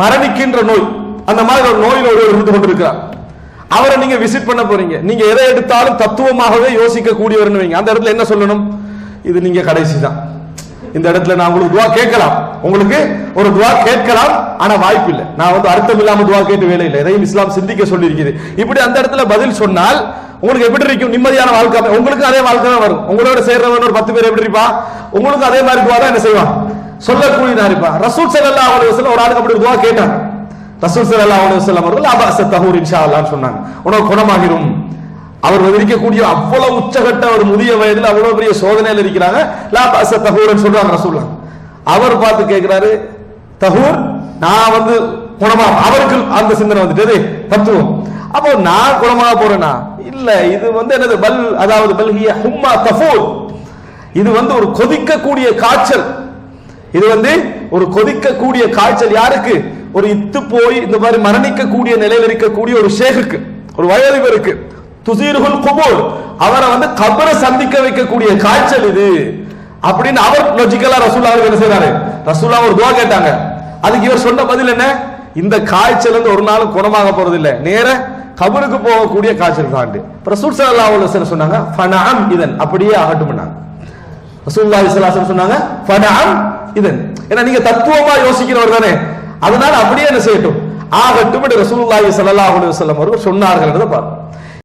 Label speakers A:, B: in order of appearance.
A: மரணிக்கின்ற நோய், அந்த மாதிரி ஒரு நோயில் ஒருவர் இருந்து கொண்டிருக்கிறார். அவரை நீங்க விசிட் பண்ண போறீங்க. நீங்க எதை எடுத்தாலும் தத்துவமாகவே யோசிக்க கூடியவர்னு வைங்க. அந்த இடத்துல என்ன சொல்லணும்? இது நீங்க கடைசி தான், இந்த இடத்துல நான் உங்களுக்கு துவா கேட்கலாம், உங்களுக்கு ஒரு துவா கேட்கலாம், ஆனா வாய்ப்பு இல்லை. நான் அர்த்தம் இல்லாம துவா கேட்டு வேலை இல்லை. எதையும் இஸ்லாம் சிந்திக்க சொல்லி இருக்குது. இப்படி அந்த இடத்துல பதில் சொன்னால் உங்களுக்கு எப்படி இருக்கும்? நிம்மதியான வாழ்க்கை. உங்களுக்கு அதே வாழ்க்கை தான் வரும். உங்களோட சேர்றவன் ஒரு 10 பேர் எப்படி இருப்பா? உங்களுக்கு அதே மாதிரி துவா தான் என்ன செய்வான்? சொல்லக்கூடியதா இருப்பா. ரசூல் ஸல்லல்லாஹு அலைஹி வஸல்லம் ஒரு ஆளுக்கு அப்படி துவா கேட்டாங்க. ரசூல் ஸல்லல்லாஹு அலைஹி வஸல்லம் அவர்கள் அபஸ தஹூர் இன்ஷா அல்லாஹ் சொன்னாங்க, உனக்கு குணமாகிரும். அவர் இருக்கக்கூடிய அவ்வளவு உச்சகட்ட ஒரு முதிய வயதில் அவ்வளவு பெரிய சோதனையில் இருக்கிறாங்க. லா பஸ தஹூர்னு சொல்றாங்க ரசூலுல்லாஹ். அவர் பார்த்து கேட்கிறாரு, தஹூர் நான் குணமா? அவருக்கு அந்த சிந்தனை வந்துட்டது தத்துவம். அப்போ நான் குணமாக போறேனா? இல்ல, இது என்னது? பல், அதாவது பல்ஹிய ஹும்மா தஃபூர், இது ஒரு கொதிக்கக்கூடிய காய்ச்சல். இது ஒரு கொதிக்கக்கூடிய காய்ச்சல். யாருக்கு? ஒரு இத்து போய் இந்த மாதிரி மரணிக்கக்கூடிய நிலையில் இருக்கக்கூடிய ஒரு ஷேகுக்கு, ஒரு வயோதிபருக்கு. துசீருல் குபூர், அவரை கபரை சந்திக்க வைக்கக்கூடிய காய்ச்சல் இது அப்படின்னு அவர் லாஜிக்கலா ரசூலுல்லாஹ் என்ன செய்றாரு? ரசூலுல்லாஹ் ஒரு துஆ கேட்டாங்க. அதுக்கு இவர் சொன்ன பதில் என்ன? இந்த காய்ச்சல் ஒரு நாள் குணமாக போறது இல்ல, நேர கபருக்கு போகக்கூடிய காய்ச்சல் தான். ரசூல் ஸல்லல்லாஹு அலைஹி வஸல்லம் சொன்னாங்க, ஃபனஅம் இதன், அப்படியே ஆகட்டும்னாங்க. ரசூலுல்லாஹி ஸல்லல்லாஹு அலைஹி வஸல்லம் சொன்னாங்க, ஃபனஅம் இதன். ஏன்னா நீங்க தத்துவமா யோசிக்கிறவர் தானே, அதனால அப்படியே என்ன செய்யட்டும், ஆகட்டும் என்று ரசூலுல்லாஹி ஸல்லல்லாஹு அலைஹி வஸல்லம் அவர்கள் சொன்னார்கள். பாருங்க.